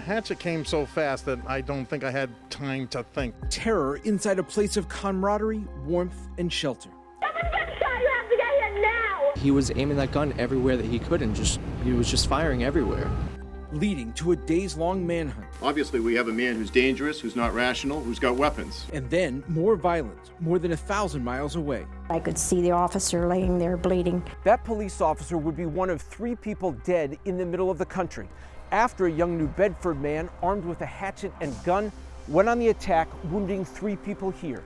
hatchet came so fast that I don't think I had time to think. Terror inside a place of camaraderie, warmth, and shelter. Someone's getting shot. You have to get here now. He was aiming that gun everywhere that he could, and he was just firing everywhere. Leading to a days-long manhunt. Obviously, we have a man who's dangerous, who's not rational, who's got weapons. And then more violence, more than 1,000 miles away. I could see the officer laying there bleeding. That police officer would be one of 3 people dead in the middle of the country after a young New Bedford man armed with a hatchet and gun went on the attack, wounding 3 people here.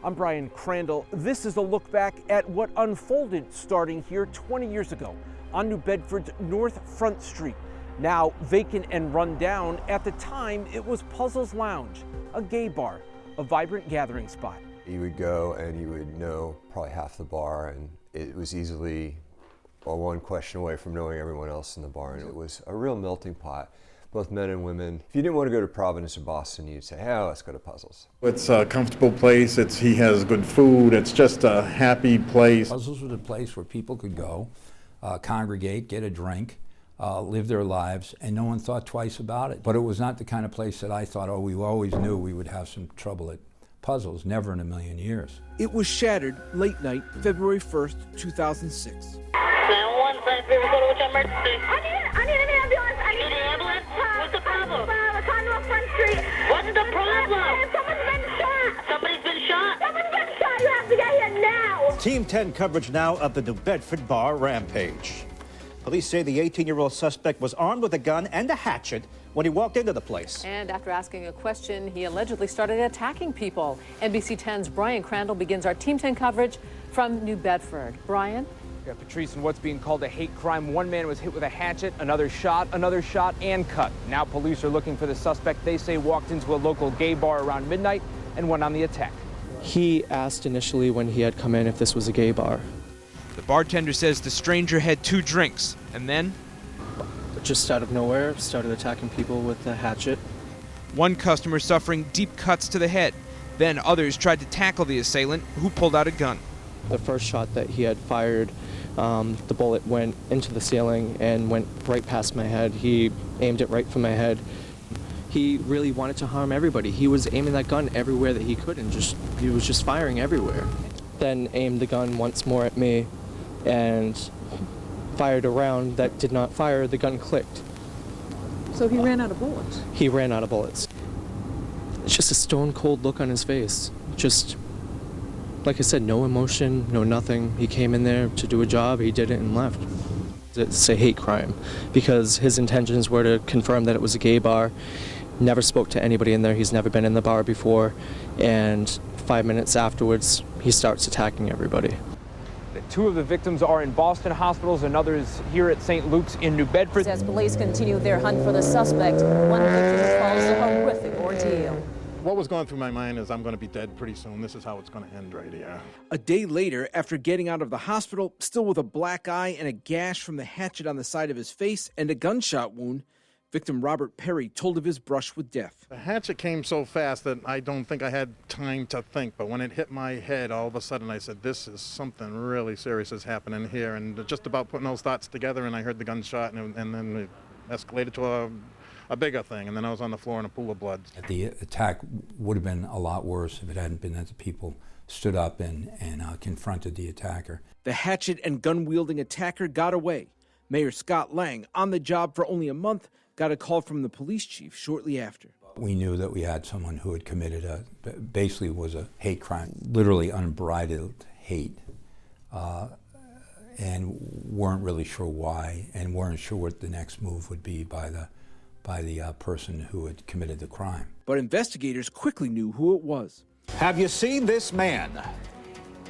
I'm Brian Crandall. This is a look back at what unfolded starting here 20 years ago on New Bedford's North Front Street. Now vacant and run down, at the time it was Puzzles Lounge, a gay bar, a vibrant gathering spot. You would go and you would know probably half the bar, and it was easily one question away from knowing everyone else in the bar, and it was a real melting pot, both men and women. If you didn't want to go to Providence or Boston, you'd say, oh, let's go to Puzzles. It's a comfortable place, he has good food, it's just a happy place. Puzzles was a place where people could go, congregate, get a drink, live their lives, and no one thought twice about it. But it was not the kind of place that I thought, we always knew we would have some trouble at Puzzles, never in a million years. It was shattered late night, February 1st, 2006. 911, Friends, we report which emergency. I need an ambulance. I need an ambulance? What's the problem? On North Front Street. What's the problem? Someone's been shot. Somebody's been shot? Someone's been shot. You have to get here now. Team 10 coverage now of the New Bedford bar rampage. Police say the 18-year-old suspect was armed with a gun and a hatchet when he walked into the place. And after asking a question, he allegedly started attacking people. NBC 10's Brian Crandall begins our Team 10 coverage from New Bedford. Brian? Yeah, Patrice, in what's being called a hate crime, one man was hit with a hatchet, another shot, and cut. Now police are looking for the suspect they say walked into a local gay bar around midnight and went on the attack. He asked initially when he had come in if this was a gay bar. The bartender says the stranger had 2 drinks, and then? Just out of nowhere, started attacking people with a hatchet. One customer suffering deep cuts to the head. Then others tried to tackle the assailant, who pulled out a gun. The first shot that he had fired, the bullet went into the ceiling and went right past my head. He aimed it right for my head. He really wanted to harm everybody. He was aiming that gun everywhere that he could, and he was just firing everywhere. Then aimed the gun once more at me and fired a round that did not fire. The gun clicked. So he ran out of bullets? He ran out of bullets. It's just a stone cold look on his face. Just, like I said, no emotion, no nothing. He came in there to do a job, he did it and left. It's a hate crime because his intentions were to confirm that it was a gay bar. Never spoke to anybody in there. He's never been in the bar before. And 5 minutes afterwards, he starts attacking everybody. 2 of the victims are in Boston hospitals, another is here at St. Luke's in New Bedford. As police continue their hunt for the suspect, one victim recalls a horrific ordeal. What was going through my mind is I'm going to be dead pretty soon. This is how it's going to end right here. A day later, after getting out of the hospital, still with a black eye and a gash from the hatchet on the side of his face and a gunshot wound, victim Robert Perry told of his brush with death. The hatchet came so fast that I don't think I had time to think, but when it hit my head, all of a sudden I said, this is something really serious is happening here, and just about putting those thoughts together, and I heard the gunshot, and then it escalated to a bigger thing, and then I was on the floor in a pool of blood. The attack would have been a lot worse if it hadn't been that the people stood up and confronted the attacker. The hatchet and gun-wielding attacker got away. Mayor Scott Lang, on the job for only a month, got a call from the police chief shortly after. We knew that we had someone who had committed basically was a hate crime, literally unbridled hate, and weren't really sure why, and weren't sure what the next move would be by the person who had committed the crime. But investigators quickly knew who it was. Have you seen this man?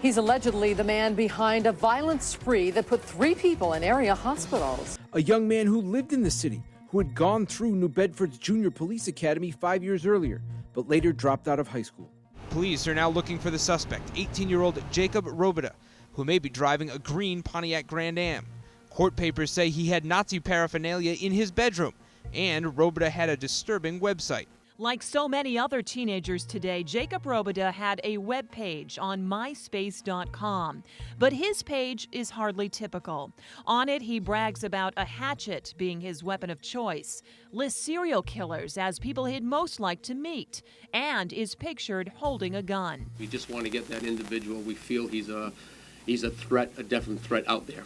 He's allegedly the man behind a violent spree that put 3 people in area hospitals. A young man who lived in the city, who had gone through New Bedford's Junior Police Academy 5 years earlier, but later dropped out of high school. Police are now looking for the suspect, 18-year-old Jacob Robida, who may be driving a green Pontiac Grand Am. Court papers say he had Nazi paraphernalia in his bedroom, and Robida had a disturbing website. Like so many other teenagers today, Jacob Robida had a web page on myspace.com. But his page is hardly typical. On it, he brags about a hatchet being his weapon of choice, lists serial killers as people he'd most like to meet, and is pictured holding a gun. We just want to get that individual. We feel he's a threat, a definite threat out there.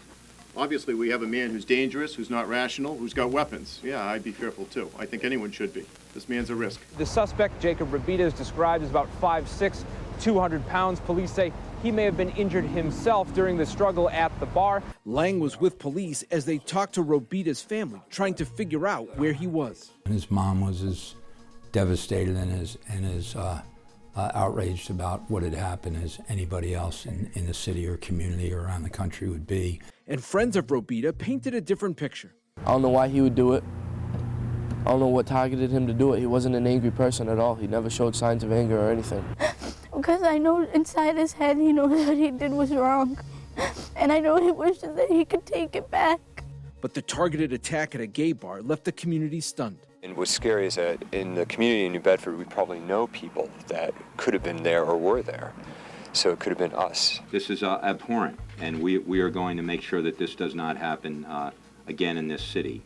Obviously, we have a man who's dangerous, who's not rational, who's got weapons. Yeah, I'd be fearful too. I think anyone should be. This man's a risk. The suspect, Jacob Robida, is described as about 5'6", 200 pounds. Police say he may have been injured himself during the struggle at the bar. Lang was with police as they talked to Robida's family, trying to figure out where he was. His mom was as devastated and as outraged about what had happened as anybody else in the city or community or around the country would be. And friends of Robida painted a different picture. I don't know why he would do it. I don't know what targeted him to do it. He wasn't an angry person at all. He never showed signs of anger or anything. Because I know inside his head he knows what he did was wrong. And I know he wishes that he could take it back. But the targeted attack at a gay bar left the community stunned. And what's scary is that in the community in New Bedford, we probably know people that could have been there or were there. So it could have been us. This is abhorrent, and we are going to make sure that this does not happen again in this city.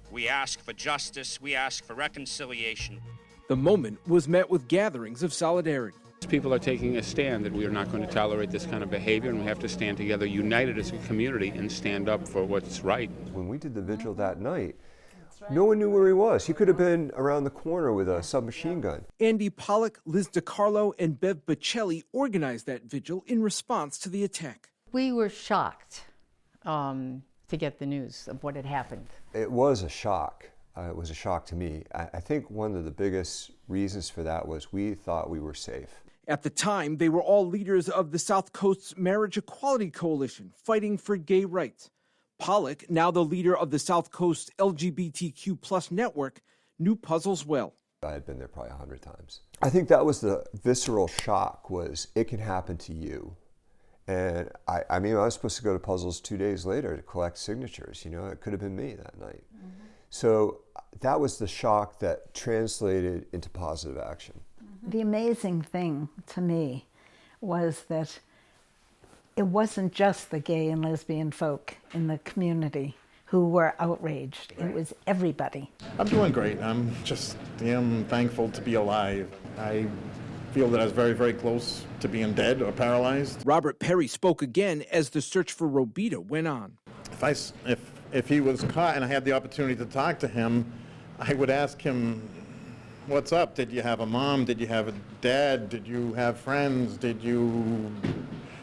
We ask for justice. We ask for reconciliation. The moment was met with gatherings of solidarity. People are taking a stand that we are not going to tolerate this kind of behavior, and we have to stand together, united as a community, and stand up for what's right. When we did the vigil that night, no one knew where he was. He could have been around the corner with a submachine gun. Andy Pollock, Liz DiCarlo, and Bev Bocelli organized that vigil in response to the attack. We were shocked to get the news of what had happened. It was a shock. It was a shock to me. I think one of the biggest reasons for that was we thought we were safe. At the time, they were all leaders of the South Coast's Marriage Equality Coalition, fighting for gay rights. Pollock, now the leader of the South Coast LGBTQ plus network, knew puzzles well. I had been there probably 100 times. I think that was the visceral shock, was it can happen to you. And I mean, I was supposed to go to Puzzles 2 days later to collect signatures. You know, it could have been me that night. Mm-hmm. So that was the shock that translated into positive action. Mm-hmm. The amazing thing to me was that it wasn't just the gay and lesbian folk in the community who were outraged. It was everybody. I'm doing great. I'm just thankful to be alive. I feel that I was very, very close to being dead or paralyzed. Robert Perry spoke again as the search for Robida went on. If he was caught and I had the opportunity to talk to him, I would ask him, what's up? Did you have a mom? Did you have a dad? Did you have friends? Did you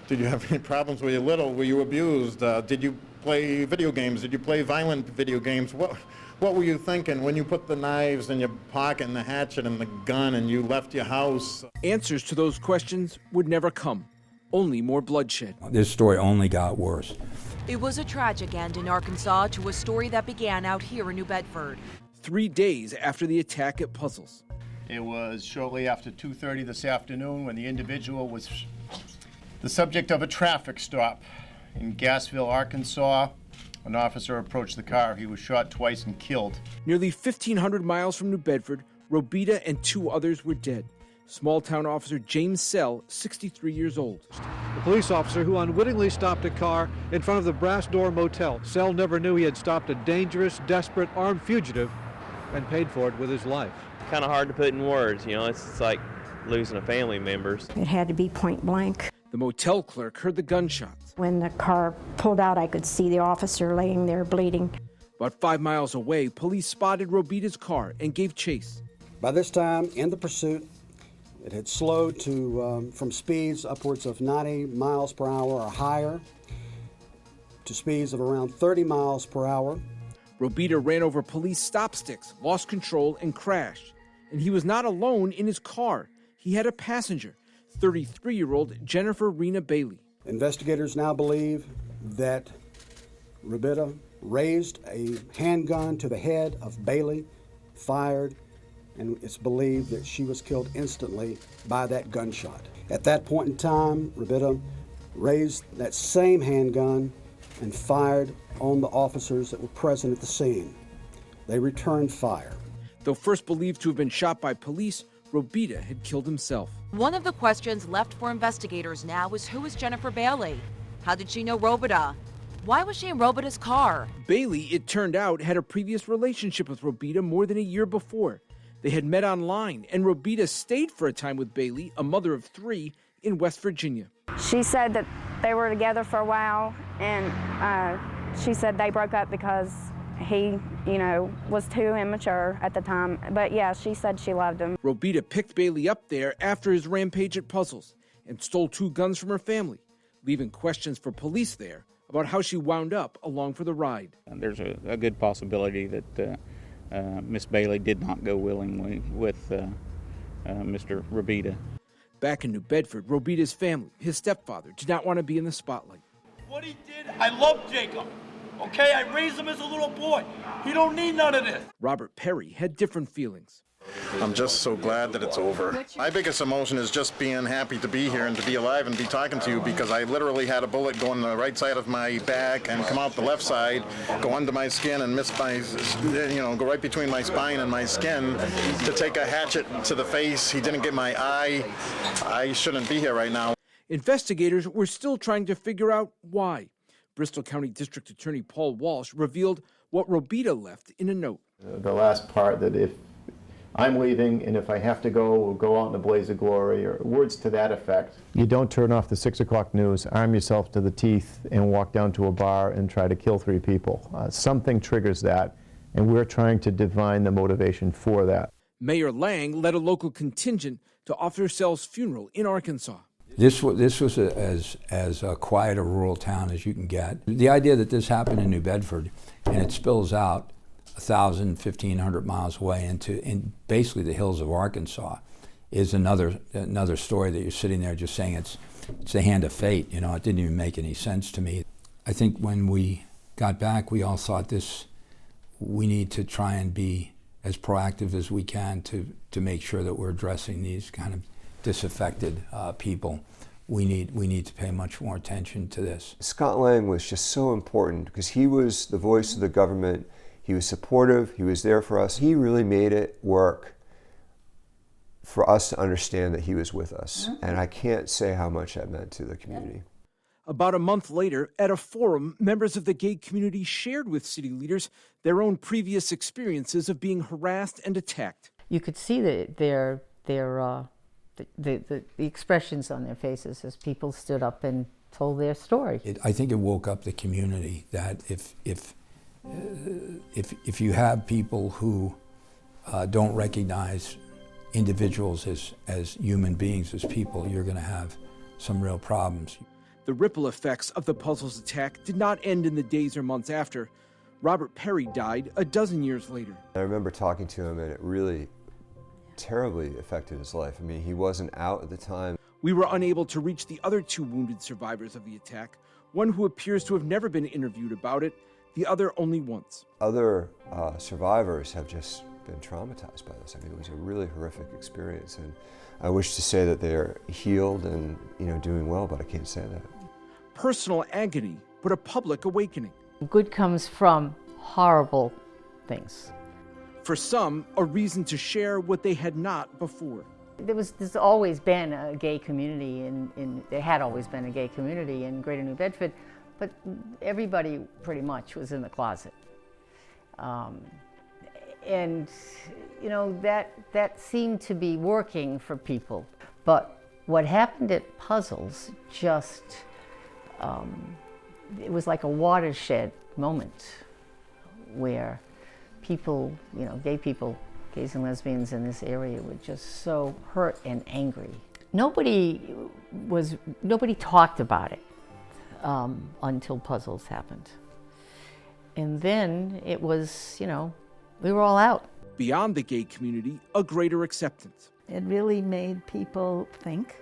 have any problems when you were little? Were you abused? Did you play video games? Did you play violent video games? What were you thinking when you put the knives in your pocket and the hatchet and the gun and you left your house? Answers to those questions would never come. Only more bloodshed. This story only got worse. It was a tragic end in Arkansas to a story that began out here in New Bedford. 3 days after the attack at Puzzles. It was shortly after 2:30 this afternoon when the individual was the subject of a traffic stop in Gassville, Arkansas. An officer approached the car. He was shot twice and killed. Nearly 1,500 miles from New Bedford, Robida and 2 others were dead. Small-town officer James Sell, 63 years old. The police officer who unwittingly stopped a car in front of the Brass Door Motel. Sell never knew he had stopped a dangerous, desperate, armed fugitive and paid for it with his life. Kind of hard to put in words, you know, it's like losing a family member. It had to be point blank. The motel clerk heard the gunshots. When the car pulled out, I could see the officer laying there bleeding. About 5 miles away, police spotted Robida's car and gave chase. By this time, in the pursuit, it had slowed to from speeds upwards of 90 miles per hour or higher to speeds of around 30 miles per hour. Robida ran over police stop sticks, lost control, and crashed. And he was not alone in his car. He had a passenger, 33-year-old Jennifer Rena Bailey. Investigators now believe that Robida raised a handgun to the head of Bailey, fired, and it's believed that she was killed instantly by that gunshot. At that point in time, Robida raised that same handgun and fired on the officers that were present at the scene. They returned fire. Though first believed to have been shot by police, Robita had killed himself. One of the questions left for investigators now is, who is Jennifer Bailey? How did she know Robita? Why was she in Robita's car? Bailey, it turned out, had a previous relationship with Robita more than a year before. They had met online, and Robita stayed for a time with Bailey, a mother of 3, in West Virginia. She said that they were together for a while, and she said they broke up because he, was too immature at the time. But yeah, she said she loved him. Robita picked Bailey up there after his rampage at Puzzles and stole 2 guns from her family, leaving questions for police there about how she wound up along for the ride. There's a good possibility that Miss Bailey did not go willingly with Mr. Robita. Back in New Bedford, Robita's family, his stepfather, did not want to be in the spotlight. What he did, I love Jacob. Okay, I raised him as a little boy. He don't need none of this. Robert Perry had different feelings. I'm just so glad that it's over. My biggest emotion is just being happy to be here and to be alive and be talking to you, because I literally had a bullet go in the right side of my back and come out the left side, go under my skin and miss my, go right between my spine and my skin. To take a hatchet to the face, he didn't get my eye. I shouldn't be here right now. Investigators were still trying to figure out why. Bristol County District Attorney Paul Walsh revealed what Robita left in a note. The last part, that if I'm leaving and if I have to go, we'll go out in a blaze of glory, or words to that effect. You don't turn off the 6 o'clock news, arm yourself to the teeth, and walk down to a bar and try to kill 3 people. Something triggers that, and we're trying to divine the motivation for that. Mayor Lang led a local contingent to Officer Sell's funeral in Arkansas. This was as quiet a rural town as you can get. The idea that this happened in New Bedford and it spills out 1,000, 1,500 miles away in basically the hills of Arkansas is another story that you're sitting there just saying it's the hand of fate. It didn't even make any sense to me. I think when we got back, we all thought we need to try and be as proactive as we can to make sure that we're addressing these kind of disaffected people. We need to pay much more attention to this. Scott Lang was just so important because he was the voice of the government. He was supportive. He was there for us. He really made it work for us to understand that he was with us. And I can't say how much that meant to the community. About a month later, at a forum, members of the gay community shared with city leaders their own previous experiences of being harassed and attacked. You could see the expressions on their faces as people stood up and told their story. I think it woke up the community that if you have people who don't recognize individuals as human beings, as people, you're going to have some real problems. The ripple effects of the Puzzles attack did not end in the days or months after. Robert Perry died a dozen years later. I remember talking to him, and it really terribly affected his life. I mean, he wasn't out at the time. We were unable to reach the other 2 wounded survivors of the attack, one who appears to have never been interviewed about it, the other only once. Other survivors have just been traumatized by this. I mean, it was a really horrific experience, and I wish to say that they're healed and doing well, but I can't say that. Personal agony, but a public awakening. Good comes from horrible things. For some, a reason to share what they had not before. There's always been a gay community, there had always been a gay community in Greater New Bedford, but everybody pretty much was in the closet. And that seemed to be working for people. But what happened at Puzzles just, it was like a watershed moment where people, gay people, gays and lesbians in this area were just so hurt and angry. Nobody talked about it until Puzzles happened. And then it was, we were all out. Beyond the gay community, a greater acceptance. It really made people think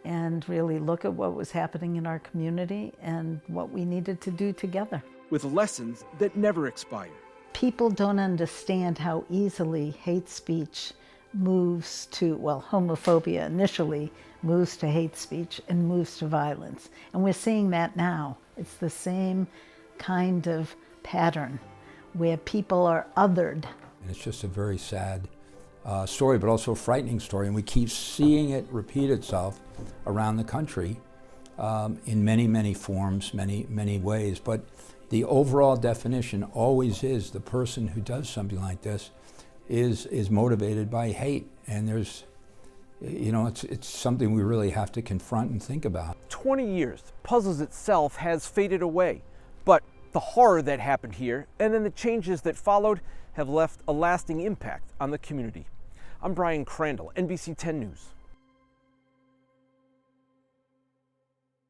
and really look at what was happening in our community and what we needed to do together. With lessons that never expire. People don't understand how easily hate speech moves to, homophobia initially moves to hate speech and moves to violence. And we're seeing that now. It's the same kind of pattern where people are othered And it's just a very sad story, but also a frightening story. And we keep seeing it repeat itself around the country in many, many forms, many ways. But the overall definition always is the person who does something like this is motivated by hate. And there's, you know, it's something we really have to confront and think about. 20 years, Puzzles itself has faded away, but the horror that happened here and then the changes that followed have left a lasting impact on the community. I'm Brian Crandall, NBC 10 News.